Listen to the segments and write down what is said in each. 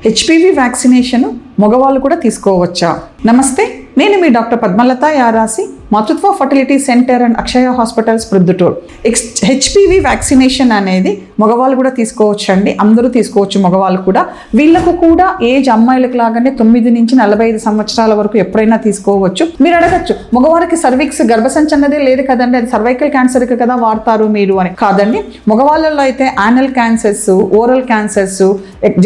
HPV vaccination మగవాళ్ళు కూడా తీసుకోవచ్చా? నమస్తే, నేను మీ డాక్టర్ పద్మలత యారాసి, మాతృత్వ fertility centre and Akshaya hospitals Proddatur. HPV vaccination అనేది మగవాళ్ళు కూడా తీసుకోవచ్చండి. అందరూ తీసుకోవచ్చు, మగవాళ్ళు కూడా. వీళ్ళకు కూడా ఏజ్ అమ్మాయిలకు లాగానే 9 నుంచి 45 సంవత్సరాల వరకు ఎప్పుడైనా తీసుకోవచ్చు. మీరు అడగచ్చు, మగవారికి సర్విక్స్ గర్భసంచి అన్నదే లేదు కదండి, అది సర్వైకల్ క్యాన్సర్కి కదా వాడతారు మీరు అని. కాదండి, మగవాళ్ళలో అయితే anal cancers, oral cancers,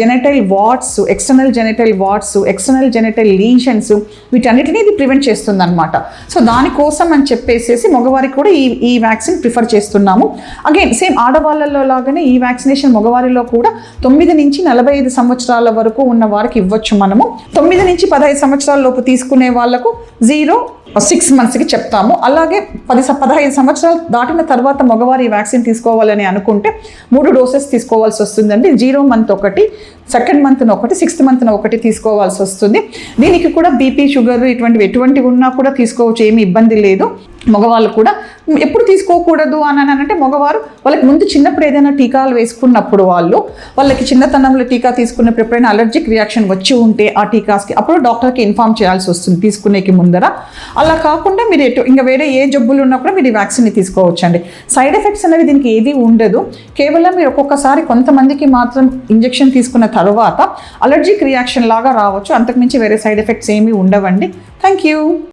genital warts, external genital warts, external genital lesions, వీటన్నిటిని ఇది ప్రివెంట్ చేస్తుంది అనమాట. సో దానికోసం అని చెప్పేసి మగవారికి కూడా ఈ వ్యాక్సిన్ ప్రిఫర్ చేస్తున్నాము. అగైన్ సేమ్ ఆడవాళ్ళలో లాగానే ఈ వ్యాక్సినేషన్ మగవారిలో కూడా 9 నుంచి 45 సంవత్సరాల వరకు ఉన్న వారికి ఇవ్వచ్చు. మనము 9 నుంచి 15 సంవత్సరాల లోపు తీసుకునే వాళ్ళకు 0-6 monthsకి చెప్తాము. అలాగే 15 సంవత్సరాలు దాటిన తర్వాత మగవారు ఈ వ్యాక్సిన్ తీసుకోవాలని అనుకుంటే 3 డోసెస్ తీసుకోవాల్సి వస్తుందండి. 0 month ఒకటి, 2nd month ఒకటి, 6th month ఒకటి తీసుకోవాల్సి వస్తుంది. దీనికి కూడా బీపీ, షుగర్ ఎటువంటివి ఉన్నా కూడా తీసుకోవచ్చు, ఏమీ ఇబ్బంది లేదు. మగవాళ్ళు కూడా ఎప్పుడు తీసుకోకూడదు అని అంటే, మగవారు వాళ్ళకి ముందు చిన్నప్పుడు ఏదైనా టీకాలు వేసుకున్నప్పుడు వాళ్ళకి చిన్నతనంలో టీకా తీసుకున్నప్పుడు ఎప్పుడైనా అలర్జిక్ రియాక్షన్ వచ్చి ఉంటే ఆ టీకాస్కి అప్పుడు డాక్టర్కి ఇన్ఫార్మ్ చేయాల్సి వస్తుంది తీసుకునేకి ముందర. అలా కాకుండా మీరు ఇంకా వేరే ఏ జబ్బులు ఉన్నా కూడా మీరు ఈ వ్యాక్సిన్ని తీసుకోవచ్చండి. సైడ్ ఎఫెక్ట్స్ అనేవి దీనికి ఏది ఉండదు. కేవలం మీరు ఒక్కొక్కసారి కొంతమందికి మాత్రం ఇంజెక్షన్ తీసుకున్న తర్వాత అలర్జిక్ రియాక్షన్ లాగా రావచ్చు, అంతకుమించి వేరే సైడ్ ఎఫెక్ట్స్ ఏమీ ఉండవండి. Thank you.